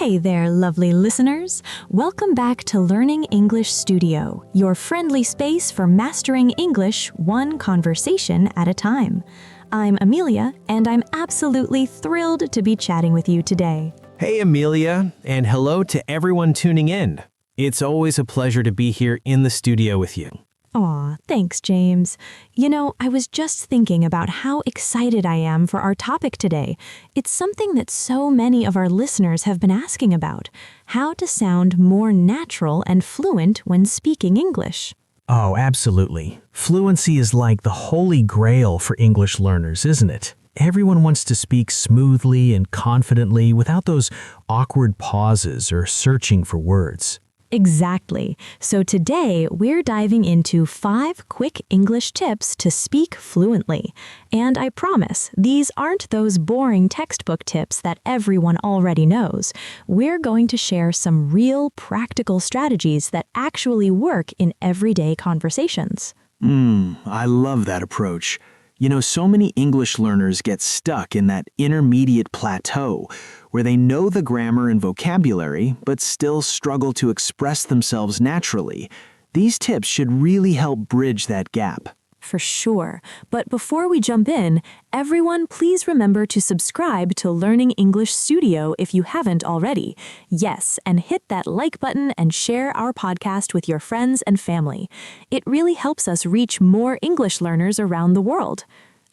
Hey there, lovely listeners. Welcome back to Learning English Studio, your friendly space for mastering English one conversation at a time. I'm Amelia, and I'm absolutely thrilled to be chatting with you today. Hey Amelia, and hello to everyone tuning in. It's always a pleasure to be here in the studio with you. Aw, thanks, James. You know, I was just thinking about how excited I am for our topic today. It's something that so many of our listeners have been asking about, how to sound more natural and fluent when speaking English. Oh, absolutely. Fluency is like the holy grail for English learners, isn't it? Everyone wants to speak smoothly and confidently without those awkward pauses or searching for words. Exactly. So today, we're diving into 5 quick English tips to speak fluently. And I promise, these aren't those boring textbook tips that everyone already knows. We're going to share some real practical strategies that actually work in everyday conversations. I love that approach. You know, so many English learners get stuck in that intermediate plateau where they know the grammar and vocabulary but still struggle to express themselves naturally. These tips should really help bridge that gap. For sure. But before we jump in, everyone please remember to subscribe to Learning English Studio if you haven't already. Yes, and hit that like button and share our podcast with your friends and family. It really helps us reach more English learners around the world.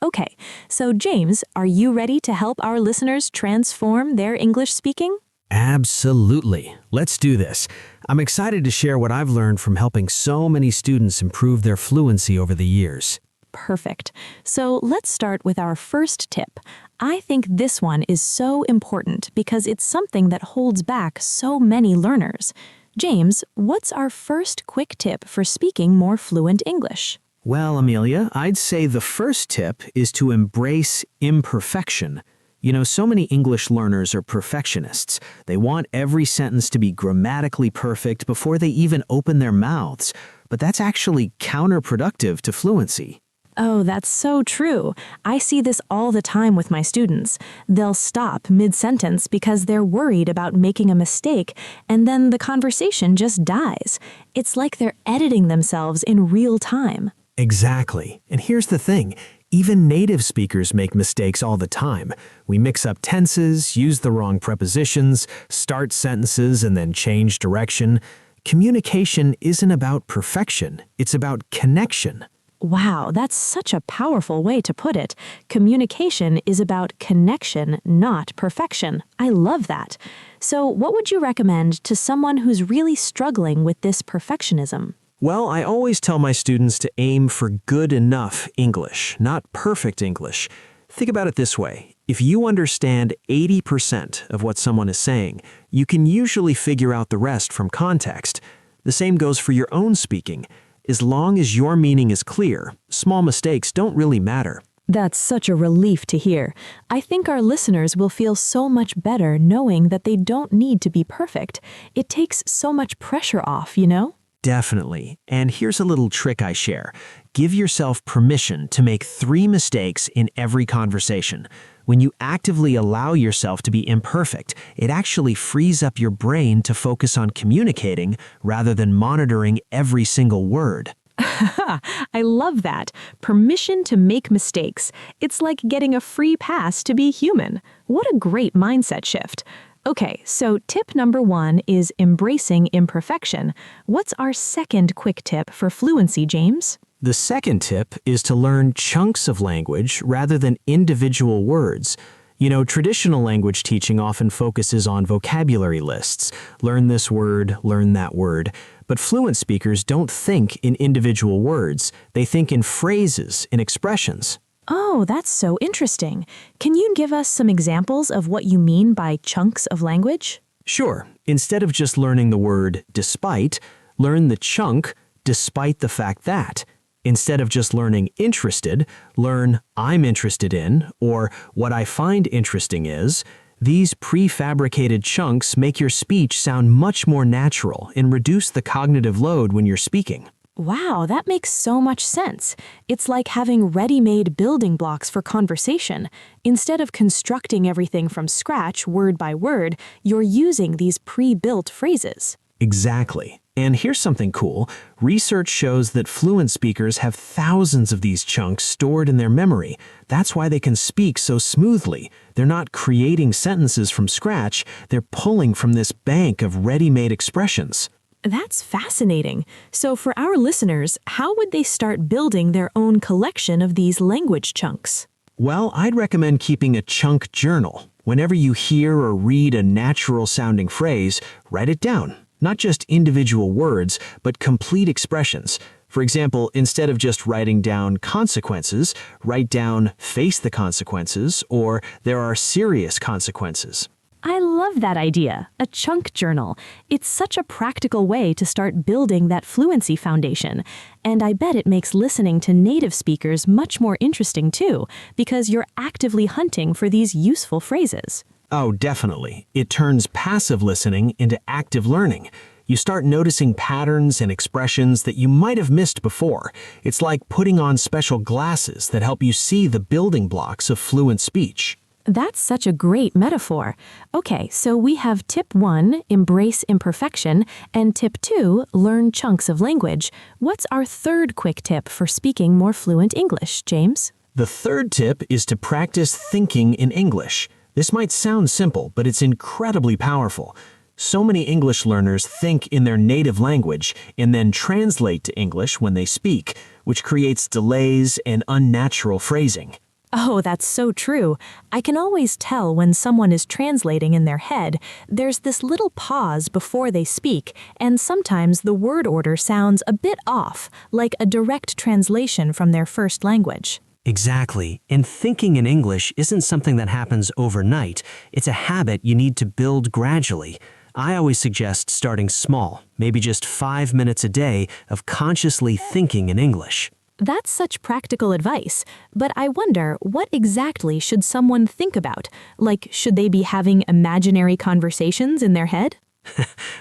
Okay, so James, are you ready to help our listeners transform their English speaking? Absolutely. Let's do this. I'm excited to share what I've learned from helping so many students improve their fluency over the years. Perfect. So let's start with our first tip. I think this one is so important because it's something that holds back so many learners. James, what's our first quick tip for speaking more fluent English? Well, Amelia, I'd say the first tip is to embrace imperfection. You know, so many English learners are perfectionists. They want every sentence to be grammatically perfect before they even open their mouths, but that's actually counterproductive to fluency. Oh, that's so true. I see this all the time with my students. They'll stop mid-sentence because they're worried about making a mistake, and then the conversation just dies. It's like they're editing themselves in real time. Exactly. And here's the thing. Even native speakers make mistakes all the time. We mix up tenses, use the wrong prepositions, start sentences, and then change direction. Communication isn't about perfection. It's about connection. Wow, that's such a powerful way to put it. Communication is about connection, not perfection. I love that. So, what would you recommend to someone who's really struggling with this perfectionism? Well, I always tell my students to aim for good enough English, not perfect English. Think about it this way. If you understand 80% of what someone is saying, you can usually figure out the rest from context. The same goes for your own speaking. As long as your meaning is clear, small mistakes don't really matter. That's such a relief to hear. I think our listeners will feel so much better knowing that they don't need to be perfect. It takes so much pressure off, you know? Definitely. And here's a little trick I share. Give yourself permission to make 3 mistakes in every conversation. When you actively allow yourself to be imperfect, it actually frees up your brain to focus on communicating rather than monitoring every single word. I love that. Permission to make mistakes. It's like getting a free pass to be human. What a great mindset shift. Okay, so tip number 1 is embracing imperfection. What's our second quick tip for fluency, James? The second tip is to learn chunks of language rather than individual words. You know, traditional language teaching often focuses on vocabulary lists. Learn this word, learn that word. But fluent speakers don't think in individual words. They think in phrases, in expressions. Oh, that's so interesting. Can you give us some examples of what you mean by chunks of language? Sure. Instead of just learning the word despite, learn the chunk despite the fact that. Instead of just learning interested, learn I'm interested in or what I find interesting is. These prefabricated chunks make your speech sound much more natural and reduce the cognitive load when you're speaking. Wow, that makes so much sense. It's like having ready-made building blocks for conversation. Instead of constructing everything from scratch, word by word, you're using these pre-built phrases. Exactly. And here's something cool. Research shows that fluent speakers have thousands of these chunks stored in their memory. That's why they can speak so smoothly. They're not creating sentences from scratch, they're pulling from this bank of ready-made expressions. That's fascinating. So for our listeners, how would they start building their own collection of these language chunks? Well, I'd recommend keeping a chunk journal. Whenever you hear or read a natural-sounding phrase, write it down. Not just individual words, but complete expressions. For example, instead of just writing down consequences, write down face the consequences or there are serious consequences. I love that idea, a chunk journal. It's such a practical way to start building that fluency foundation. And I bet it makes listening to native speakers much more interesting too, because you're actively hunting for these useful phrases. Oh, definitely. It turns passive listening into active learning. You start noticing patterns and expressions that you might have missed before. It's like putting on special glasses that help you see the building blocks of fluent speech. That's such a great metaphor. Okay, so we have tip 1, embrace imperfection, and tip 2, learn chunks of language. What's our third quick tip for speaking more fluent English, James? The third tip is to practice thinking in English. This might sound simple, but it's incredibly powerful. So many English learners think in their native language and then translate to English when they speak, which creates delays and unnatural phrasing. Oh, that's so true. I can always tell when someone is translating in their head. There's this little pause before they speak, and sometimes the word order sounds a bit off, like a direct translation from their first language. Exactly. And thinking in English isn't something that happens overnight. It's a habit you need to build gradually. I always suggest starting small, maybe just 5 minutes a day of consciously thinking in English. That's such practical advice, but I wonder, what exactly should someone think about? Like, should they be having imaginary conversations in their head?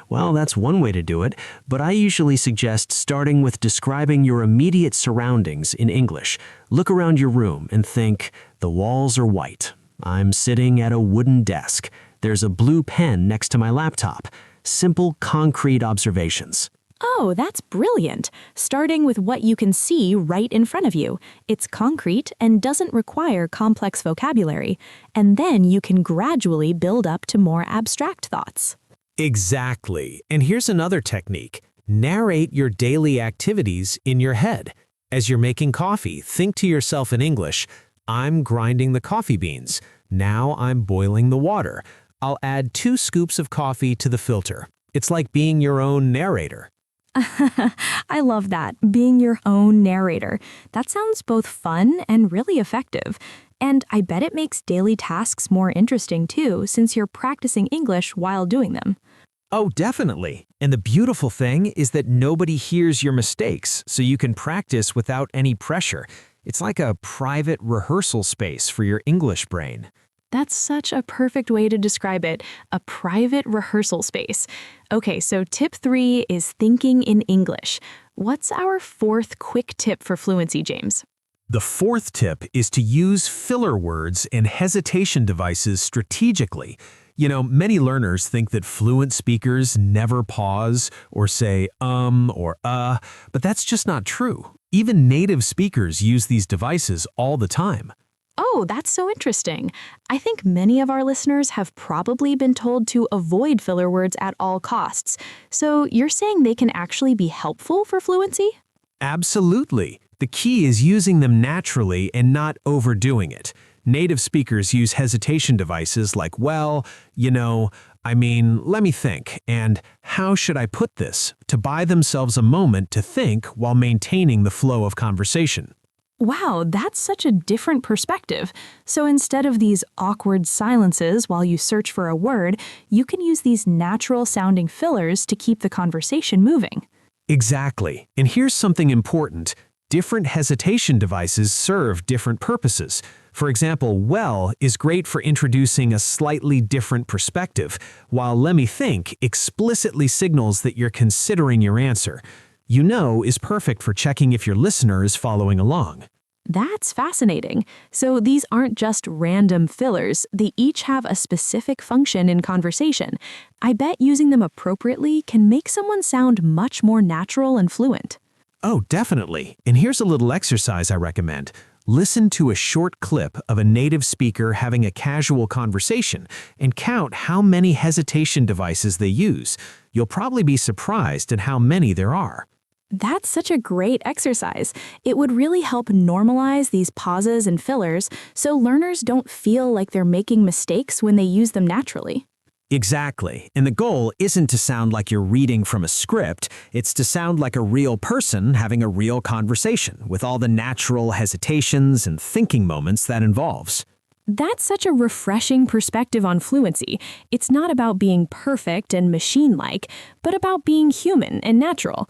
Well, that's one way to do it, but I usually suggest starting with describing your immediate surroundings in English. Look around your room and think, the walls are white. I'm sitting at a wooden desk. There's a blue pen next to my laptop. Simple, concrete observations. Oh, that's brilliant. Starting with what you can see right in front of you. It's concrete and doesn't require complex vocabulary. And then you can gradually build up to more abstract thoughts. Exactly. And here's another technique. Narrate your daily activities in your head. As you're making coffee, think to yourself in English, I'm grinding the coffee beans. Now I'm boiling the water. I'll add 2 scoops of coffee to the filter. It's like being your own narrator. I love that, being your own narrator. That sounds both fun and really effective. And I bet it makes daily tasks more interesting too, since you're practicing English while doing them. Oh, definitely. And the beautiful thing is that nobody hears your mistakes, so you can practice without any pressure. It's like a private rehearsal space for your English brain. That's such a perfect way to describe it, a private rehearsal space. Okay, so tip 3 is thinking in English. What's our 4th quick tip for fluency, James? The 4th tip is to use filler words and hesitation devices strategically. You know, many learners think that fluent speakers never pause or say or but that's just not true. Even native speakers use these devices all the time. Oh, that's so interesting. I think many of our listeners have probably been told to avoid filler words at all costs. So you're saying they can actually be helpful for fluency? Absolutely. The key is using them naturally and not overdoing it. Native speakers use hesitation devices like, well, let me think, and how should I put this, to buy themselves a moment to think while maintaining the flow of conversation. Wow, that's such a different perspective. So instead of these awkward silences while you search for a word, you can use these natural-sounding fillers to keep the conversation moving. Exactly. And here's something important. Different hesitation devices serve different purposes. For example, well is great for introducing a slightly different perspective, while let me think explicitly signals that you're considering your answer. you know is perfect for checking if your listener is following along. That's fascinating. So these aren't just random fillers, they each have a specific function in conversation. I bet using them appropriately can make someone sound much more natural and fluent. Oh, definitely. And here's a little exercise I recommend. Listen to a short clip of a native speaker having a casual conversation and count how many hesitation devices they use. You'll probably be surprised at how many there are. That's such a great exercise. It would really help normalize these pauses and fillers so learners don't feel like they're making mistakes when they use them naturally. Exactly. And the goal isn't to sound like you're reading from a script, it's to sound like a real person having a real conversation with all the natural hesitations and thinking moments that involves. That's such a refreshing perspective on fluency. It's not about being perfect and machine-like, but about being human and natural.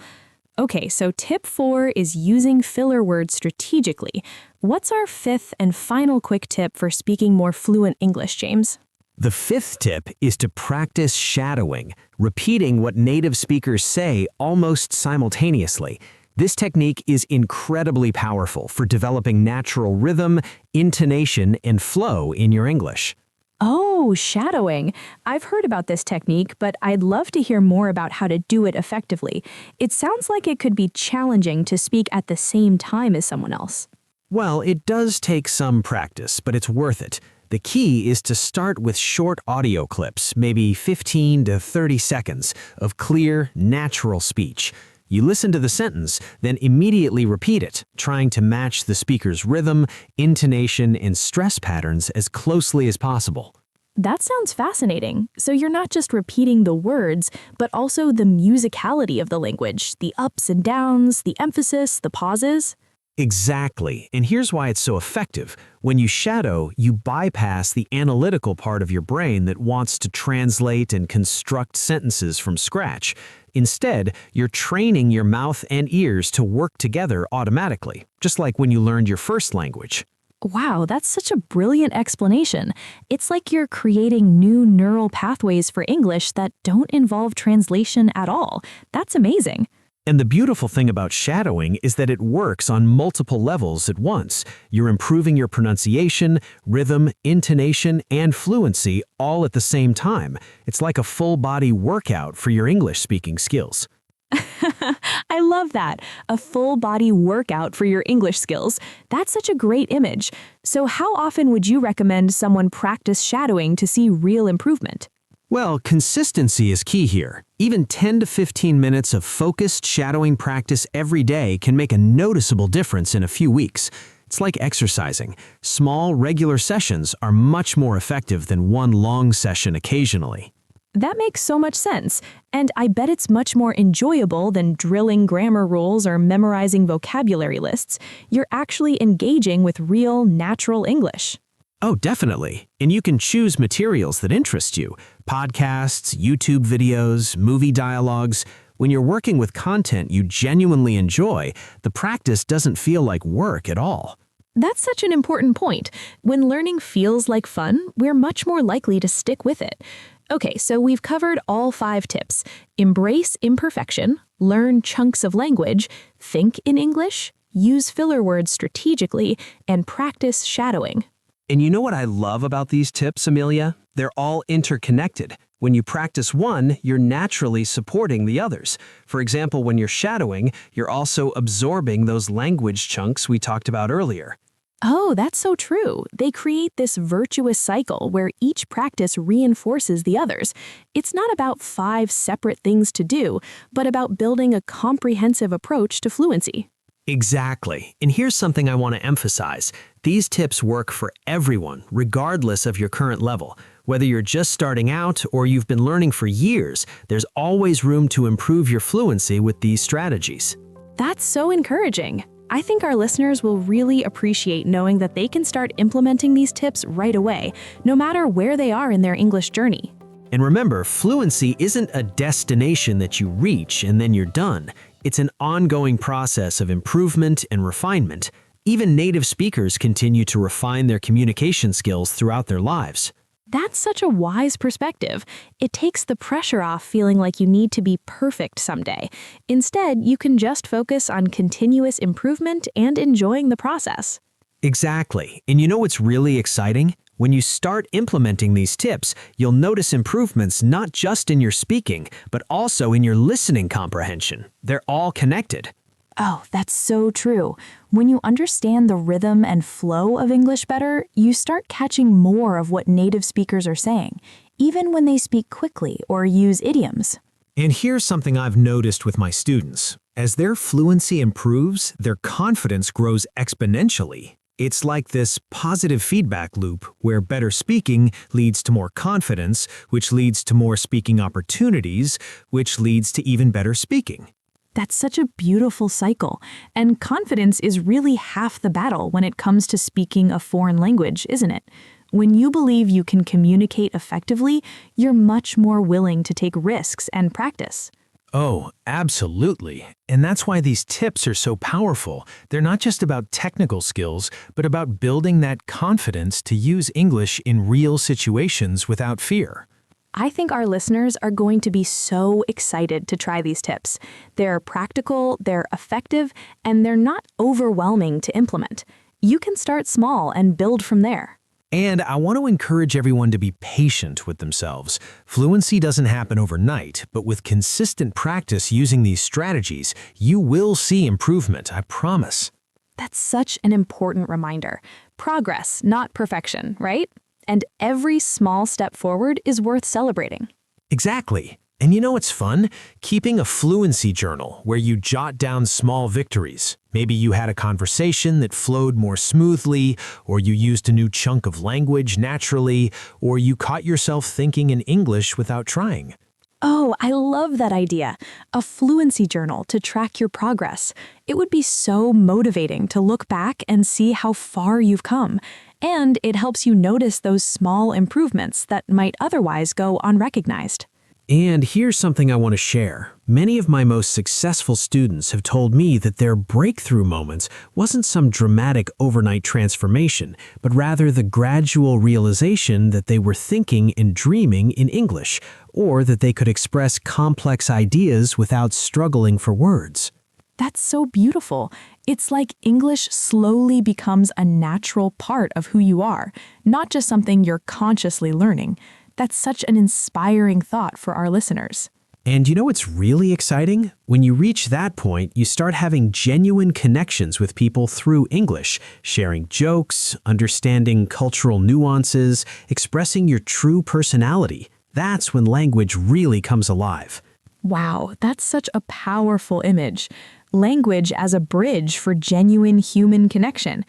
Okay, so tip 4 is using filler words strategically. What's our 5th and final quick tip for speaking more fluent English, James? The 5th tip is to practice shadowing, repeating what native speakers say almost simultaneously. This technique is incredibly powerful for developing natural rhythm, intonation, and flow in your English. Oh, shadowing. I've heard about this technique, but I'd love to hear more about how to do it effectively. It sounds like it could be challenging to speak at the same time as someone else. Well, it does take some practice, but it's worth it. The key is to start with short audio clips, maybe 15 to 30 seconds, of clear, natural speech. You listen to the sentence, then immediately repeat it, trying to match the speaker's rhythm, intonation, and stress patterns as closely as possible. That sounds fascinating. So you're not just repeating the words, but also the musicality of the language, the ups and downs, the emphasis, the pauses. Exactly, and here's why it's so effective. When you shadow, you bypass the analytical part of your brain that wants to translate and construct sentences from scratch. Instead, you're training your mouth and ears to work together automatically, just like when you learned your first language. Wow, that's such a brilliant explanation. It's like you're creating new neural pathways for English that don't involve translation at all. That's amazing. And the beautiful thing about shadowing is that it works on multiple levels at once. You're improving your pronunciation, rhythm, intonation, and fluency all at the same time. It's like a full-body workout for your English-speaking skills. I love that. A full-body workout for your English skills. That's such a great image. So how often would you recommend someone practice shadowing to see real improvement? Well, consistency is key here. Even 10 to 15 minutes of focused shadowing practice every day can make a noticeable difference in a few weeks. It's like exercising. Small, regular sessions are much more effective than one long session occasionally. That makes so much sense, and I bet it's much more enjoyable than drilling grammar rules or memorizing vocabulary lists. You're actually engaging with real, natural English. Oh, definitely. And you can choose materials that interest you. Podcasts, YouTube videos, movie dialogues. When you're working with content you genuinely enjoy, the practice doesn't feel like work at all. That's such an important point. When learning feels like fun, we're much more likely to stick with it. Okay, so we've covered all 5 tips. Embrace imperfection, learn chunks of language, think in English, use filler words strategically, and practice shadowing. And you know what I love about these tips, Amelia? They're all interconnected. When you practice one, you're naturally supporting the others. For example, when you're shadowing, you're also absorbing those language chunks we talked about earlier. Oh, that's so true. They create this virtuous cycle where each practice reinforces the others. It's not about 5 separate things to do, but about building a comprehensive approach to fluency. Exactly. And here's something I want to emphasize. These tips work for everyone, regardless of your current level. Whether you're just starting out or you've been learning for years, there's always room to improve your fluency with these strategies. That's so encouraging. I think our listeners will really appreciate knowing that they can start implementing these tips right away, no matter where they are in their English journey. And remember, fluency isn't a destination that you reach and then you're done. It's an ongoing process of improvement and refinement. Even native speakers continue to refine their communication skills throughout their lives. That's such a wise perspective. It takes the pressure off feeling like you need to be perfect someday. Instead, you can just focus on continuous improvement and enjoying the process. Exactly. And you know what's really exciting? When you start implementing these tips, you'll notice improvements not just in your speaking, but also in your listening comprehension. They're all connected. Oh, that's so true. When you understand the rhythm and flow of English better, you start catching more of what native speakers are saying, even when they speak quickly or use idioms. And here's something I've noticed with my students. As their fluency improves, their confidence grows exponentially. It's like this positive feedback loop where better speaking leads to more confidence, which leads to more speaking opportunities, which leads to even better speaking. That's such a beautiful cycle, and confidence is really half the battle when it comes to speaking a foreign language, isn't it? When you believe you can communicate effectively, you're much more willing to take risks and practice. Oh, absolutely. And that's why these tips are so powerful. They're not just about technical skills, but about building that confidence to use English in real situations without fear. I think our listeners are going to be so excited to try these tips. They're practical, they're effective, and they're not overwhelming to implement. You can start small and build from there. And I want to encourage everyone to be patient with themselves. Fluency doesn't happen overnight, but with consistent practice using these strategies, you will see improvement, I promise. That's such an important reminder. Progress, not perfection, right? And every small step forward is worth celebrating. Exactly. And you know what's fun? Keeping a fluency journal where you jot down small victories. Maybe you had a conversation that flowed more smoothly, or you used a new chunk of language naturally, or you caught yourself thinking in English without trying. Oh, I love that idea. A fluency journal to track your progress. It would be so motivating to look back and see how far you've come. And it helps you notice those small improvements that might otherwise go unrecognized. And here's something I want to share. Many of my most successful students have told me that their breakthrough moments wasn't some dramatic overnight transformation, but rather the gradual realization that they were thinking and dreaming in English, or that they could express complex ideas without struggling for words. That's so beautiful. It's like English slowly becomes a natural part of who you are, not just something you're consciously learning. That's such an inspiring thought for our listeners. And you know what's really exciting? When you reach that point, you start having genuine connections with people through English, sharing jokes, understanding cultural nuances, expressing your true personality. That's when language really comes alive. Wow, that's such a powerful image. Language as a bridge for genuine human connection.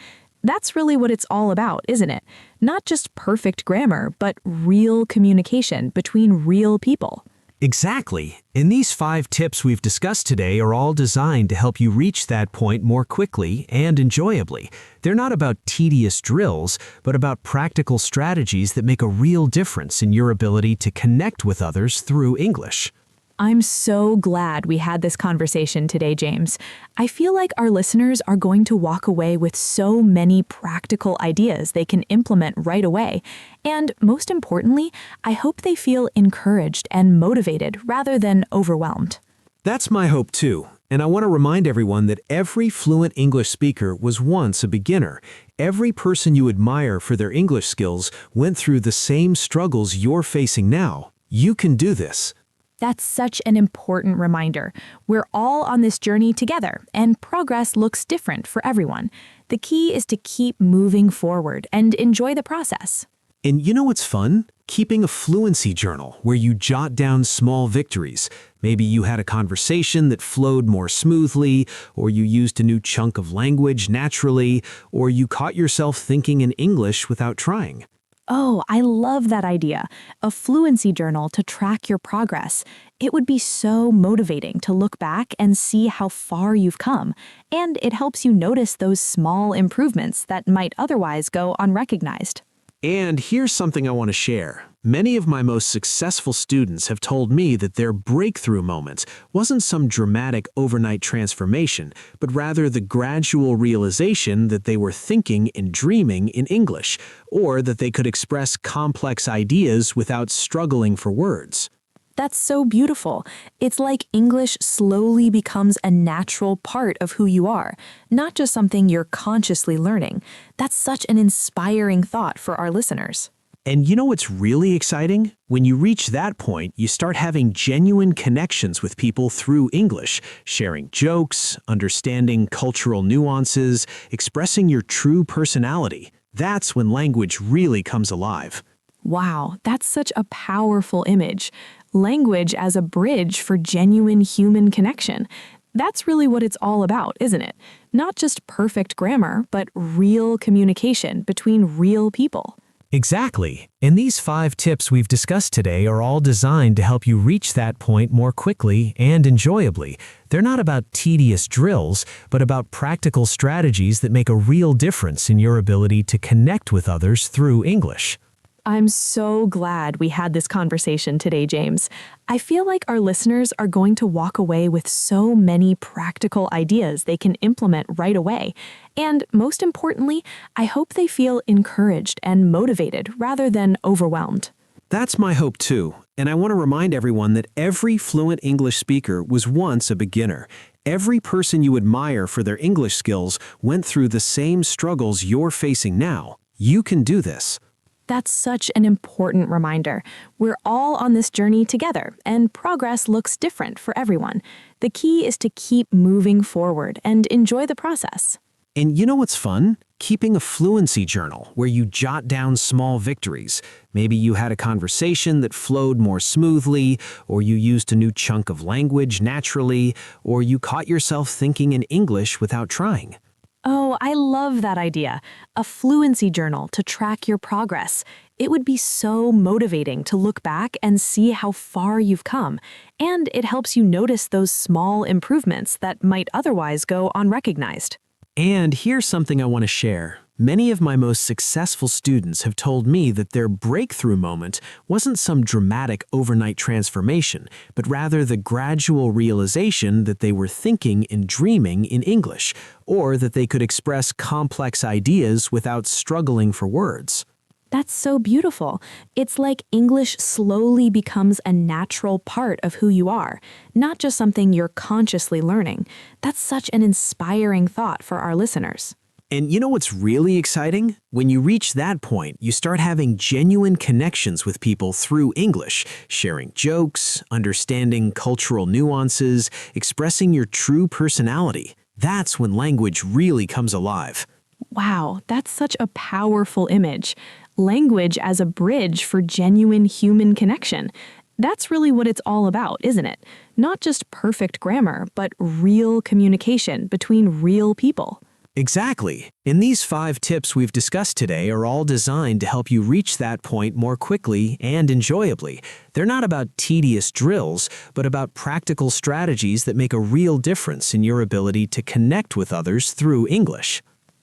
That's really what it's all about, isn't it? Not just perfect grammar, but real communication between real people. Exactly. And these 5 tips we've discussed today are all designed to help you reach that point more quickly and enjoyably. They're not about tedious drills, but about practical strategies that make a real difference in your ability to connect with others through English. I'm so glad we had this conversation today, James. I feel like our listeners are going to walk away with so many practical ideas they can implement right away. And most importantly, I hope they feel encouraged and motivated rather than overwhelmed. That's my hope too. And I want to remind everyone that every fluent English speaker was once a beginner. Every person you admire for their English skills went through the same struggles you're facing now. You can do this. That's such an important reminder. We're all on this journey together, and progress looks different for everyone. The key is to keep moving forward and enjoy the process. And you know what's fun? Keeping a fluency journal where you jot down small victories. Maybe you had a conversation that flowed more smoothly, or you used a new chunk of language naturally, or you caught yourself thinking in English without trying. Oh, I love that idea. A fluency journal to track your progress. It would be so motivating to look back and see how far you've come. And it helps you notice those small improvements that might otherwise go unrecognized. And here's something I want to share. Many of my most successful students have told me that their breakthrough moment wasn't some dramatic overnight transformation, but rather the gradual realization that they were thinking and dreaming in English, or that they could express complex ideas without struggling for words. That's so beautiful. It's like English slowly becomes a natural part of who you are, not just something you're consciously learning. That's such an inspiring thought for our listeners. And you know what's really exciting? When you reach that point, you start having genuine connections with people through English, sharing jokes, understanding cultural nuances, expressing your true personality. That's when language really comes alive. Wow, that's such a powerful image. Language as a bridge for genuine human connection. That's really what it's all about, isn't it? Not just perfect grammar, but real communication between real people. Exactly. And these 5 tips we've discussed today are all designed to help you reach that point more quickly and enjoyably. They're not about tedious drills, but about practical strategies that make a real difference in your ability to connect with others through English. I'm so glad we had this conversation today, James. I feel like our listeners are going to walk away with so many practical ideas they can implement right away. And most importantly, I hope they feel encouraged and motivated rather than overwhelmed. That's my hope too. And I want to remind everyone that every fluent English speaker was once a beginner. Every person you admire for their English skills went through the same struggles you're facing now. You can do this. That's such an important reminder. We're all on this journey together, and progress looks different for everyone. The key is to keep moving forward and enjoy the process. And you know what's fun? Keeping a fluency journal where you jot down small victories. Maybe you had a conversation that flowed more smoothly, or you used a new chunk of language naturally, or you caught yourself thinking in English without trying. Oh, I love that idea. A fluency journal to track your progress. It would be so motivating to look back and see how far you've come. And it helps you notice those small improvements that might otherwise go unrecognized. And here's something I want to share. Many of my most successful students have told me that their breakthrough moment wasn't some dramatic overnight transformation, but rather the gradual realization that they were thinking and dreaming in English, or that they could express complex ideas without struggling for words. That's so beautiful. It's like English slowly becomes a natural part of who you are, not just something you're consciously learning. That's such an inspiring thought for our listeners. And you know what's really exciting? When you reach that point, you start having genuine connections with people through English, sharing jokes, understanding cultural nuances, expressing your true personality. That's when language really comes alive. Wow, that's such a powerful image. Language as a bridge for genuine human connection. That's really what it's all about, isn't it? Not just perfect grammar, but real communication between real people. Exactly. And these 5 tips we've discussed today are all designed to help you reach that point more quickly and enjoyably. They're not about tedious drills, but about practical strategies that make a real difference in your ability to connect with others through English.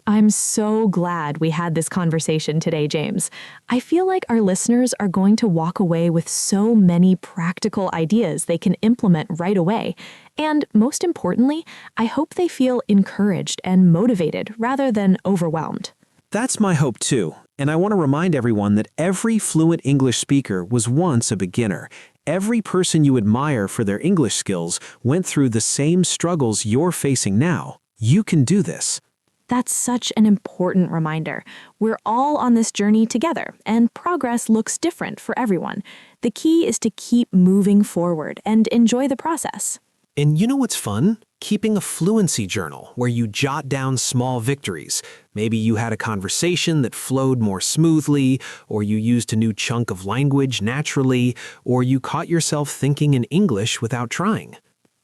I'm so glad we had this conversation today, James. I feel like our listeners are going to walk away with so many practical ideas they can implement right away. And most importantly, I hope they feel encouraged and motivated rather than overwhelmed. That's my hope too. And I want to remind everyone that every fluent English speaker was once a beginner. Every person you admire for their English skills went through the same struggles you're facing now. You can do this. That's such an important reminder. We're all on this journey together, and progress looks different for everyone. The key is to keep moving forward and enjoy the process. And you know what's fun? Keeping a fluency journal where you jot down small victories. Maybe you had a conversation that flowed more smoothly, or you used a new chunk of language naturally, or you caught yourself thinking in English without trying.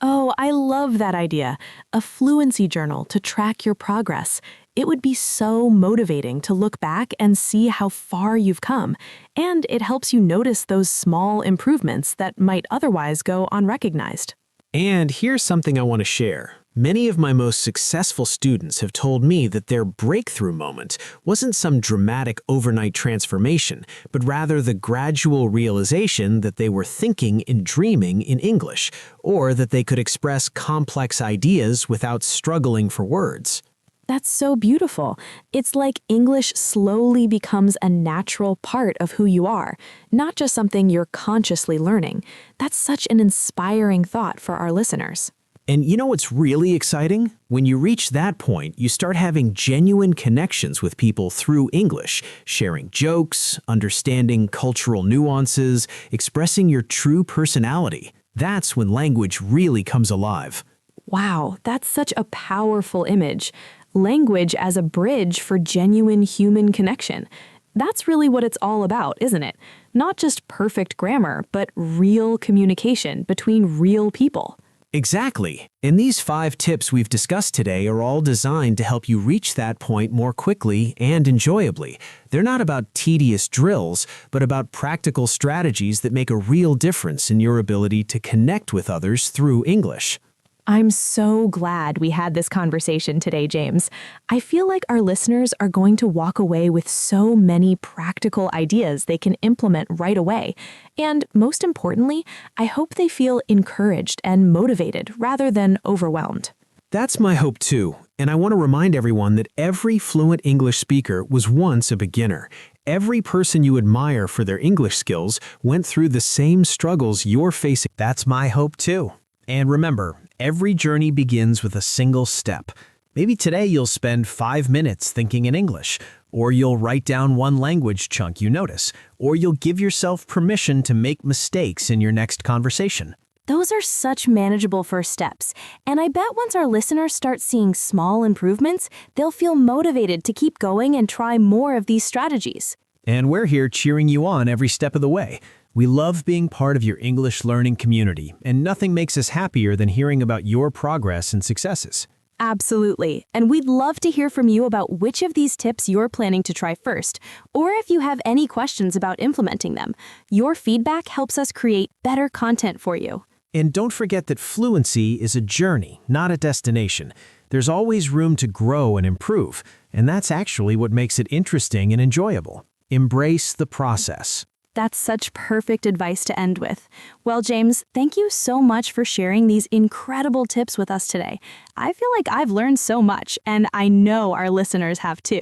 Oh, I love that idea. A fluency journal to track your progress. It would be so motivating to look back and see how far you've come, and it helps you notice those small improvements that might otherwise go unrecognized. And here's something I want to share. Many of my most successful students have told me that their breakthrough moment wasn't some dramatic overnight transformation, but rather the gradual realization that they were thinking and dreaming in English, or that they could express complex ideas without struggling for words. That's so beautiful. It's like English slowly becomes a natural part of who you are, not just something you're consciously learning. That's such an inspiring thought for our listeners. And you know what's really exciting? When you reach that point, you start having genuine connections with people through English, sharing jokes, understanding cultural nuances, expressing your true personality. That's when language really comes alive. Wow, that's such a powerful image. Language as a bridge for genuine human connection. That's really what it's all about, isn't it? Not just perfect grammar, but real communication between real people. Exactly. And these 5 tips we've discussed today are all designed to help you reach that point more quickly and enjoyably. They're not about tedious drills, but about practical strategies that make a real difference in your ability to connect with others through English. I'm so glad we had this conversation today, James. I feel like our listeners are going to walk away with so many practical ideas they can implement right away. And most importantly, I hope they feel encouraged and motivated rather than overwhelmed. That's my hope too, and I want to remind everyone that every fluent English speaker was once a beginner. Every person you admire for their English skills went through the same struggles you're facing. That's my hope too. And remember, every journey begins with a single step. Maybe today you'll spend 5 minutes thinking in English, or you'll write down one language chunk you notice, or you'll give yourself permission to make mistakes in your next conversation. Those are such manageable first steps, and I bet once our listeners start seeing small improvements, they'll feel motivated to keep going and try more of these strategies. And we're here cheering you on every step of the way. We love being part of your English learning community, and nothing makes us happier than hearing about your progress and successes. Absolutely, and we'd love to hear from you about which of these tips you're planning to try first, or if you have any questions about implementing them. Your feedback helps us create better content for you. And don't forget that fluency is a journey, not a destination. There's always room to grow and improve, and that's actually what makes it interesting and enjoyable. Embrace the process. That's such perfect advice to end with. Well, James, thank you so much for sharing these incredible tips with us today. I feel like I've learned so much, and I know our listeners have too.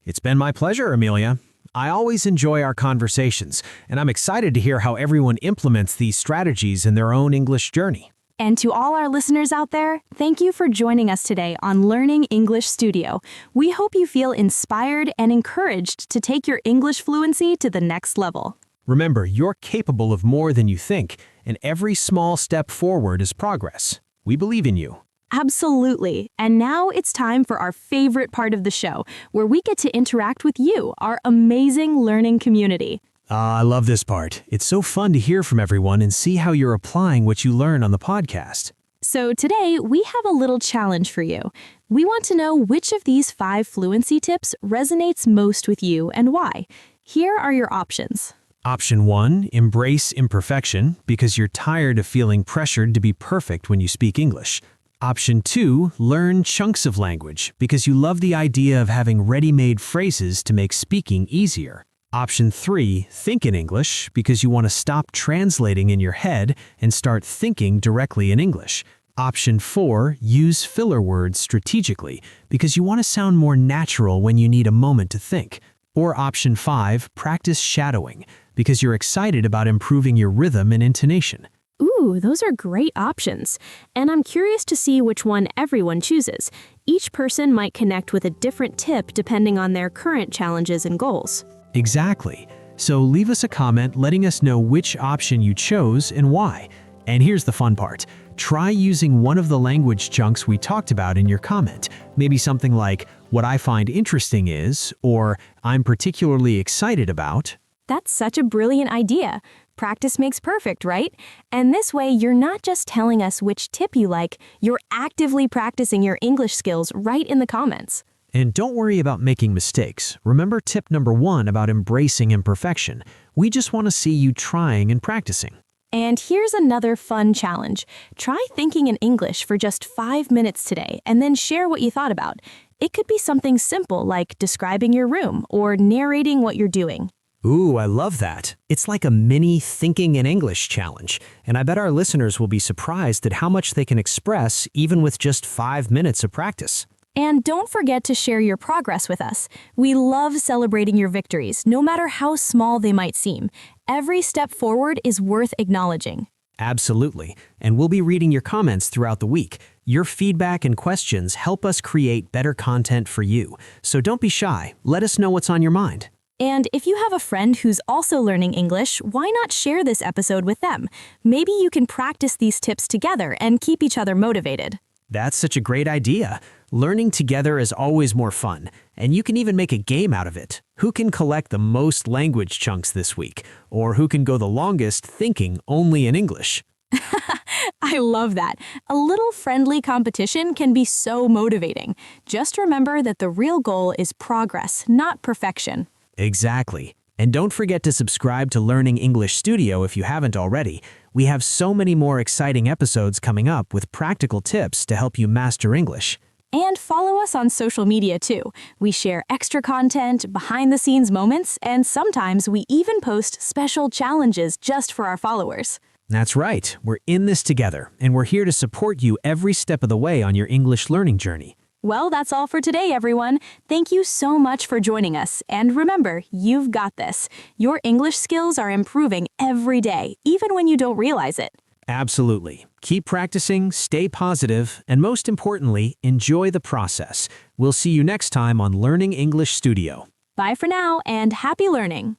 It's been my pleasure, Amelia. I always enjoy our conversations, and I'm excited to hear how everyone implements these strategies in their own English journey. And to all our listeners out there, thank you for joining us today on Learning English Studio. We hope you feel inspired and encouraged to take your English fluency to the next level. Remember, you're capable of more than you think, and every small step forward is progress. We believe in you. Absolutely. And now it's time for our favorite part of the show, where we get to interact with you, our amazing learning community. I love this part. It's so fun to hear from everyone and see how you're applying what you learn on the podcast. So today, we have a little challenge for you. We want to know which of these 5 fluency tips resonates most with you and why. Here are your options. Option 1, embrace imperfection because you're tired of feeling pressured to be perfect when you speak English. Option 2, learn chunks of language because you love the idea of having ready-made phrases to make speaking easier. Option 3, think in English because you want to stop translating in your head and start thinking directly in English. Option 4, use filler words strategically because you want to sound more natural when you need a moment to think. Or option 5, practice shadowing because you're excited about improving your rhythm and intonation. Ooh, those are great options. And I'm curious to see which one everyone chooses. Each person might connect with a different tip depending on their current challenges and goals. Exactly. So leave us a comment letting us know which option you chose and why. And here's the fun part. Try using one of the language chunks we talked about in your comment. Maybe something like, what I find interesting is, or I'm particularly excited about. That's such a brilliant idea. Practice makes perfect, right? And this way, you're not just telling us which tip you like, you're actively practicing your English skills right in the comments. And don't worry about making mistakes. Remember tip number 1 about embracing imperfection. We just want to see you trying and practicing. And here's another fun challenge. Try thinking in English for just 5 minutes today and then share what you thought about. It could be something simple like describing your room or narrating what you're doing. Ooh, I love that. It's like a mini thinking in English challenge, and I bet our listeners will be surprised at how much they can express even with just 5 minutes of practice. And don't forget to share your progress with us. We love celebrating your victories, no matter how small they might seem. Every step forward is worth acknowledging. Absolutely, and we'll be reading your comments throughout the week. Your feedback and questions help us create better content for you, so don't be shy. Let us know what's on your mind. And if you have a friend who's also learning English, why not share this episode with them? Maybe you can practice these tips together and keep each other motivated. That's such a great idea. Learning together is always more fun, and you can even make a game out of it. Who can collect the most language chunks this week? Or who can go the longest thinking only in English? I love that. A little friendly competition can be so motivating. Just remember that the real goal is progress, not perfection. Exactly. And don't forget to subscribe to Learning English Studio if you haven't already. We have so many more exciting episodes coming up with practical tips to help you master English. And follow us on social media too. We share extra content, behind-the-scenes moments, and sometimes we even post special challenges just for our followers. That's right. We're in this together, and we're here to support you every step of the way on your English learning journey. Well, that's all for today, everyone. Thank you so much for joining us. And remember, you've got this. Your English skills are improving every day, even when you don't realize it. Absolutely. Keep practicing, stay positive, and most importantly, enjoy the process. We'll see you next time on Learning English Studio. Bye for now, and happy learning.